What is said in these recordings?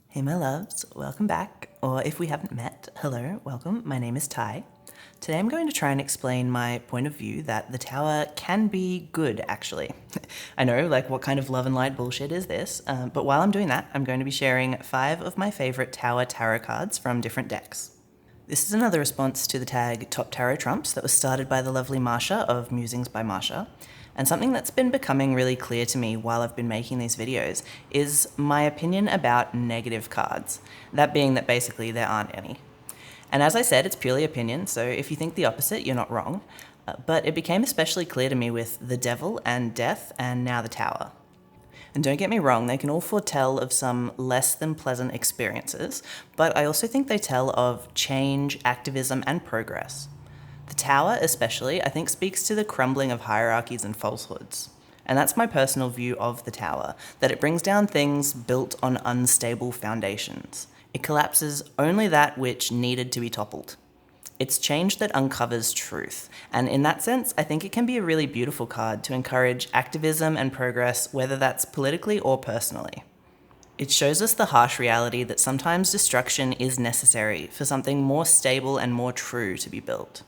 Hey my loves, welcome back, or if we haven't met, hello, welcome, my name is Ty. Today I'm going to try and explain my point of view that the tower can be good, actually. I know, like, what kind of love and light bullshit is this? But while I'm doing that, I'm going to be sharing 5 of my favorite tower tarot cards from different decks. This is another response to the tag Top Tarot Trumps that was started by the lovely Marsha of Musings by Marsha. And something that's been becoming really clear to me while I've been making these videos is my opinion about negative cards. That being that basically there aren't any. And as I said, it's purely opinion, so if you think the opposite, you're not wrong. But it became especially clear to me with the Devil and Death and now the Tower. And don't get me wrong, they can all foretell of some less than pleasant experiences, but I also think they tell of change, activism, and progress. The Tower, especially, I think speaks to the crumbling of hierarchies and falsehoods. And that's my personal view of the Tower, that it brings down things built on unstable foundations. It collapses only that which needed to be toppled. It's change that uncovers truth, and in that sense, I think it can be a really beautiful card to encourage activism and progress, whether that's politically or personally. It shows us the harsh reality that sometimes destruction is necessary for something more stable and more true to be built.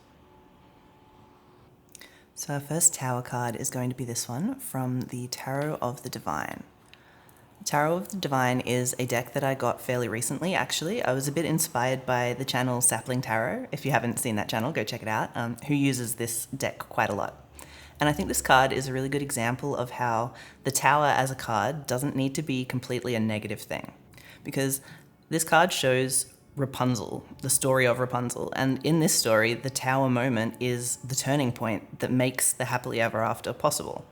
So our first tower card is going to be this one from the Tarot of the Divine. Tarot of the Divine is a deck that I got fairly recently, actually. I was a bit inspired by the channel Sapling Tarot. If you haven't seen that channel, go check it out, who uses this deck quite a lot. And I think this card is a really good example of how the Tower as a card doesn't need to be completely a negative thing. Because this card shows Rapunzel, the story of Rapunzel, and in this story, the Tower moment is the turning point that makes the happily ever after possible.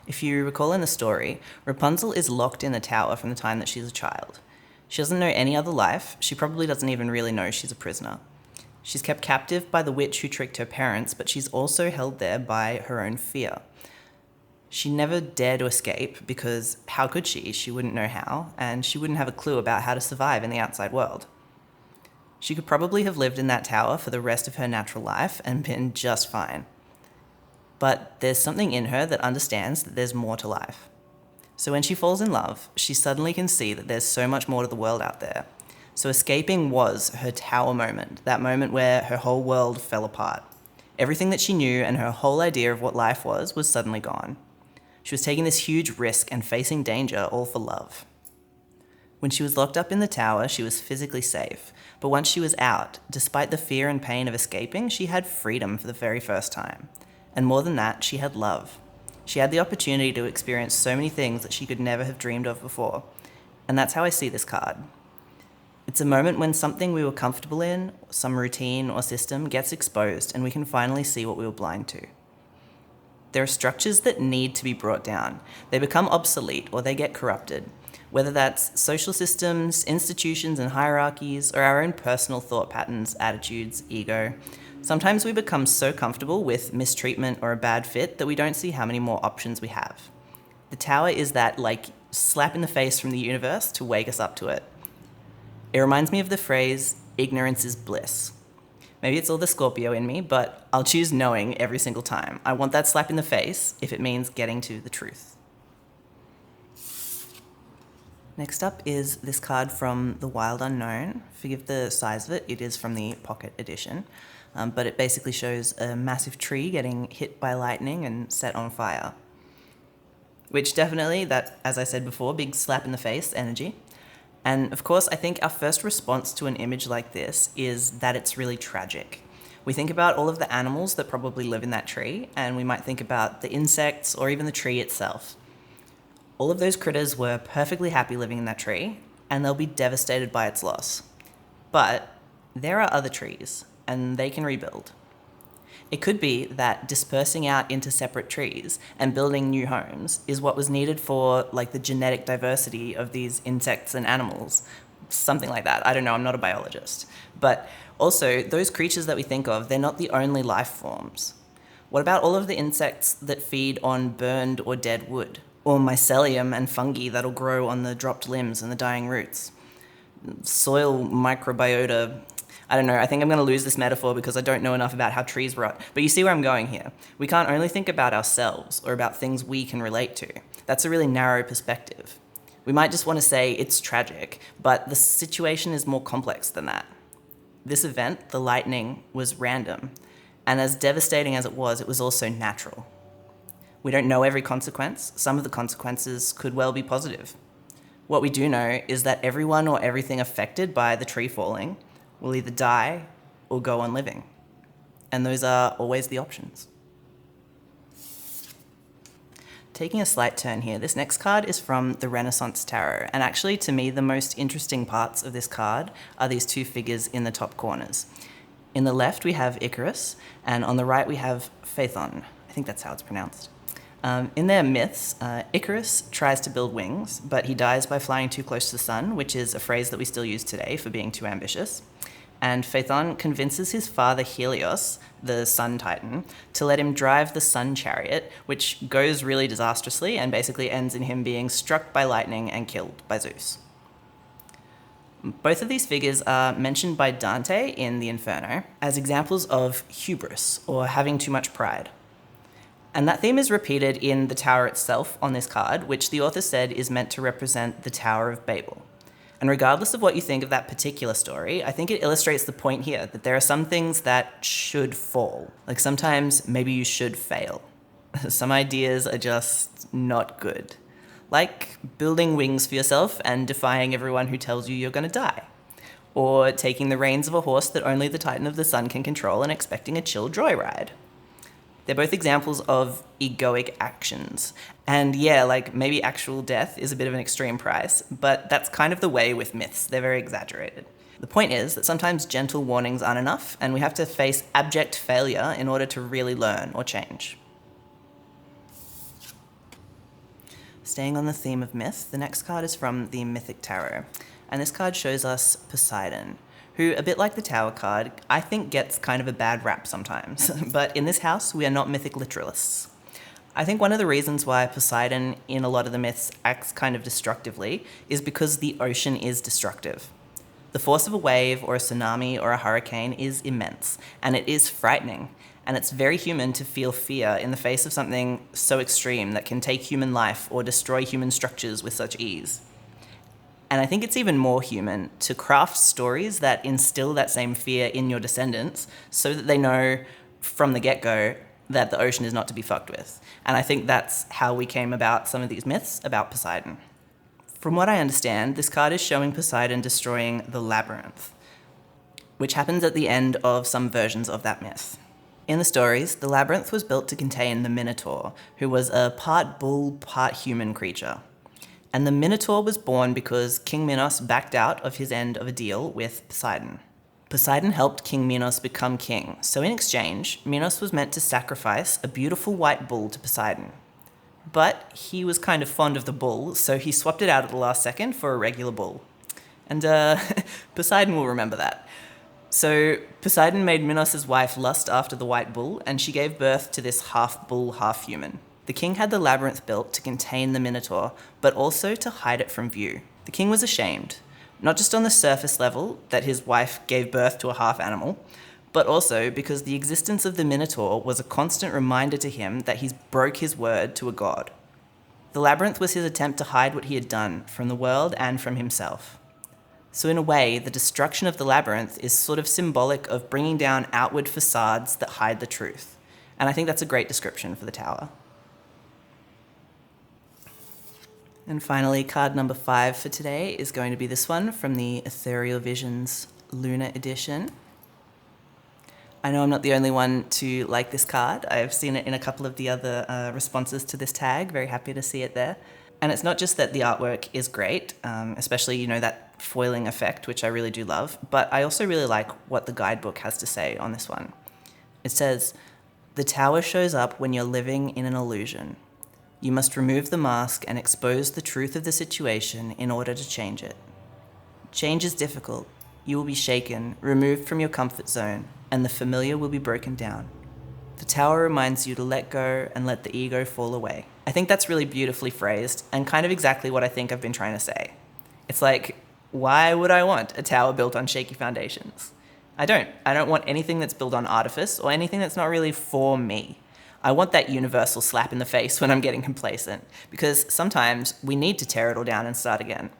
If you recall in the story, Rapunzel is locked in the tower from the time that she's a child. She doesn't know any other life, she probably doesn't even really know she's a prisoner. She's kept captive by the witch who tricked her parents, but she's also held there by her own fear. She never dared to escape because how could she? She wouldn't know how, and she wouldn't have a clue about how to survive in the outside world. She could probably have lived in that tower for the rest of her natural life and been just fine. But there's something in her that understands that there's more to life. So when she falls in love, she suddenly can see that there's so much more to the world out there. So escaping was her tower moment, that moment where her whole world fell apart. Everything that she knew and her whole idea of what life was suddenly gone. She was taking this huge risk and facing danger all for love. When she was locked up in the tower, she was physically safe. But once she was out, despite the fear and pain of escaping, she had freedom for the very first time. And more than that, she had love. She had the opportunity to experience so many things that she could never have dreamed of before. And that's how I see this card. It's a moment when something we were comfortable in, some routine or system, gets exposed and we can finally see what we were blind to. There are structures that need to be brought down. They become obsolete or they get corrupted. Whether that's social systems, institutions and hierarchies, or our own personal thought patterns, attitudes, ego. Sometimes we become so comfortable with mistreatment or a bad fit that we don't see how many more options we have. The Tower is that, slap in the face from the universe to wake us up to it. It reminds me of the phrase, ignorance is bliss. Maybe it's all the Scorpio in me, but I'll choose knowing every single time. I want that slap in the face if it means getting to the truth. Next up is this card from The Wild Unknown. Forgive the size of it, it is from the pocket edition. But it basically shows a massive tree getting hit by lightning and set on fire. Which definitely, that, as I said before, big slap in the face energy. And of course, I think our first response to an image like this is that it's really tragic. We think about all of the animals that probably live in that tree, and we might think about the insects or even the tree itself. All of those critters were perfectly happy living in that tree, and they'll be devastated by its loss. But there are other trees, and they can rebuild. It could be that dispersing out into separate trees and building new homes is what was needed for the genetic diversity of these insects and animals. Something like that. I don't know, I'm not a biologist. But also, those creatures that we think of, they're not the only life forms. What about all of the insects that feed on burned or dead wood? Or mycelium and fungi that'll grow on the dropped limbs and the dying roots? Soil microbiota. I don't know, I think I'm going to lose this metaphor because I don't know enough about how trees rot. But you see where I'm going here. We can't only think about ourselves or about things we can relate to. That's a really narrow perspective. We might just want to say it's tragic, but the situation is more complex than that. This event, the lightning, was random, and as devastating as it was also natural. We don't know every consequence. Some of the consequences could well be positive. What we do know is that everyone or everything affected by the tree falling will either die or go on living. And those are always the options. Taking a slight turn here, this next card is from the Renaissance Tarot, and actually to me the most interesting parts of this card are these two figures in the top corners. In the left we have Icarus, and on the right we have Phaethon. I think that's how it's pronounced. In their myths, Icarus tries to build wings, but he dies by flying too close to the sun, which is a phrase that we still use today for being too ambitious. And Phaethon convinces his father Helios, the sun titan, to let him drive the sun chariot, which goes really disastrously and basically ends in him being struck by lightning and killed by Zeus. Both of these figures are mentioned by Dante in the Inferno as examples of hubris, or having too much pride. And that theme is repeated in the tower itself on this card, which the author said is meant to represent the Tower of Babel. And regardless of what you think of that particular story, I think it illustrates the point here that there are some things that should fall. Like sometimes maybe you should fail. Some ideas are just not good. Like building wings for yourself and defying everyone who tells you you're going to die. Or taking the reins of a horse that only the Titan of the Sun can control and expecting a chill joyride. They're both examples of egoic actions. And yeah, like maybe actual death is a bit of an extreme price, but that's kind of the way with myths. They're very exaggerated. The point is that sometimes gentle warnings aren't enough, and we have to face abject failure in order to really learn or change. Staying on the theme of myth, the next card is from the Mythic Tarot, and this card shows us Poseidon, who, a bit like the Tower card, I think gets kind of a bad rap sometimes. But in this house, we are not mythic literalists. I think one of the reasons why Poseidon in a lot of the myths acts kind of destructively is because the ocean is destructive. The force of a wave or a tsunami or a hurricane is immense, and it is frightening. And it's very human to feel fear in the face of something so extreme that can take human life or destroy human structures with such ease. And I think it's even more human to craft stories that instill that same fear in your descendants so that they know from the get-go that the ocean is not to be fucked with. And I think that's how we came about some of these myths about Poseidon. From what I understand, this card is showing Poseidon destroying the labyrinth, which happens at the end of some versions of that myth. In the stories, the labyrinth was built to contain the Minotaur, who was a part bull, part human creature. And the Minotaur was born because King Minos backed out of his end of a deal with Poseidon. Poseidon helped King Minos become king, so in exchange, Minos was meant to sacrifice a beautiful white bull to Poseidon. But he was kind of fond of the bull, so he swapped it out at the last second for a regular bull. And Poseidon will remember that. So Poseidon made Minos' wife lust after the white bull, and she gave birth to this half bull, half human. The king had the labyrinth built to contain the Minotaur, but also to hide it from view. The king was ashamed, not just on the surface level that his wife gave birth to a half animal, but also because the existence of the Minotaur was a constant reminder to him that he broke his word to a god. The labyrinth was his attempt to hide what he had done from the world and from himself. So in a way, the destruction of the labyrinth is sort of symbolic of bringing down outward facades that hide the truth. And I think that's a great description for the tower. And finally, card number 5 for today is going to be this one from the Ethereal Visions Lunar Edition. I know I'm not the only one to like this card. I've seen it in a couple of the other responses to this tag. Very happy to see it there. And it's not just that the artwork is great, especially, that foiling effect, which I really do love, but I also really like what the guidebook has to say on this one. It says, "The tower shows up when you're living in an illusion. You must remove the mask and expose the truth of the situation in order to change it. Change is difficult. You will be shaken, removed from your comfort zone, and the familiar will be broken down. The tower reminds you to let go and let the ego fall away." I think that's really beautifully phrased and kind of exactly what I think I've been trying to say. It's like, why would I want a tower built on shaky foundations? I don't want anything that's built on artifice or anything that's not really for me. I want that universal slap in the face when I'm getting complacent, because sometimes we need to tear it all down and start again.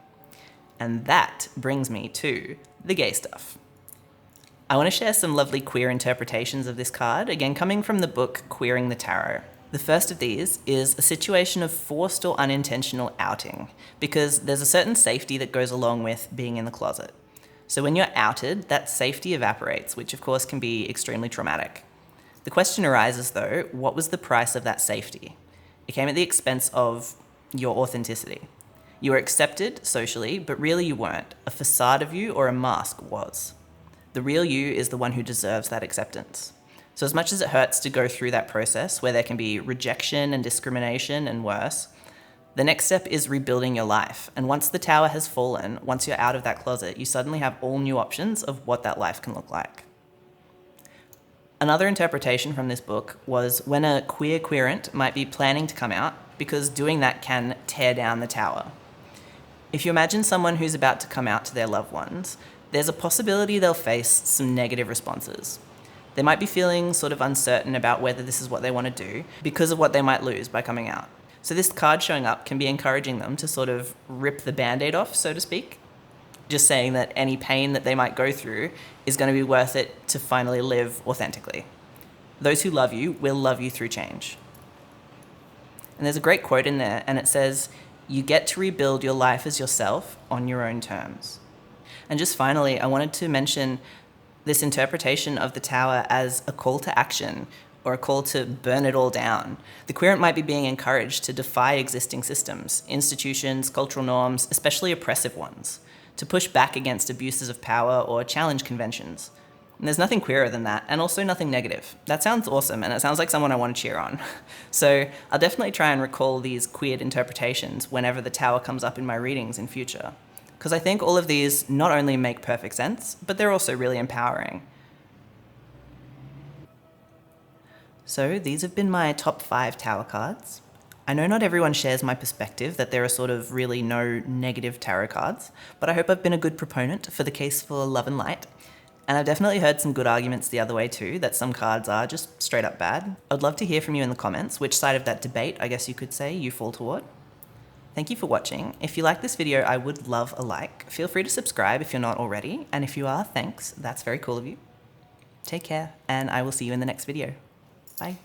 And that brings me to the gay stuff. I want to share some lovely queer interpretations of this card, again coming from the book Queering the Tarot. The first of these is a situation of forced or unintentional outing, because there's a certain safety that goes along with being in the closet. So when you're outed, that safety evaporates, which of course can be extremely traumatic. The question arises though, what was the price of that safety? It came at the expense of your authenticity. You were accepted socially, but really you weren't. A facade of you or a mask was. The real you is the one who deserves that acceptance. So as much as it hurts to go through that process where there can be rejection and discrimination and worse, the next step is rebuilding your life. And once the tower has fallen, once you're out of that closet, you suddenly have all new options of what that life can look like. Another interpretation from this book was when a queer querent might be planning to come out, because doing that can tear down the tower. If you imagine someone who's about to come out to their loved ones, there's a possibility they'll face some negative responses. They might be feeling sort of uncertain about whether this is what they want to do because of what they might lose by coming out. So this card showing up can be encouraging them to sort of rip the band-aid off, so to speak. Just saying that any pain that they might go through is going to be worth it to finally live authentically. Those who love you will love you through change. And there's a great quote in there, and it says, "You get to rebuild your life as yourself on your own terms." And just finally, I wanted to mention this interpretation of the tower as a call to action or a call to burn it all down. The querent might be being encouraged to defy existing systems, institutions, cultural norms, especially oppressive ones, to push back against abuses of power or challenge conventions. And there's nothing queerer than that, and also nothing negative. That sounds awesome, and it sounds like someone I want to cheer on. So I'll definitely try and recall these queered interpretations whenever the tower comes up in my readings in future. Because I think all of these not only make perfect sense, but they're also really empowering. So these have been my top 5 tower cards. I know not everyone shares my perspective that there are sort of really no negative tarot cards, but I hope I've been a good proponent for the case for love and light. And I've definitely heard some good arguments the other way too, that some cards are just straight up bad. I'd love to hear from you in the comments, which side of that debate, I guess you could say, you fall toward. Thank you for watching. If you like this video, I would love a like. Feel free to subscribe if you're not already, and if you are, thanks, that's very cool of you. Take care, and I will see you in the next video. Bye.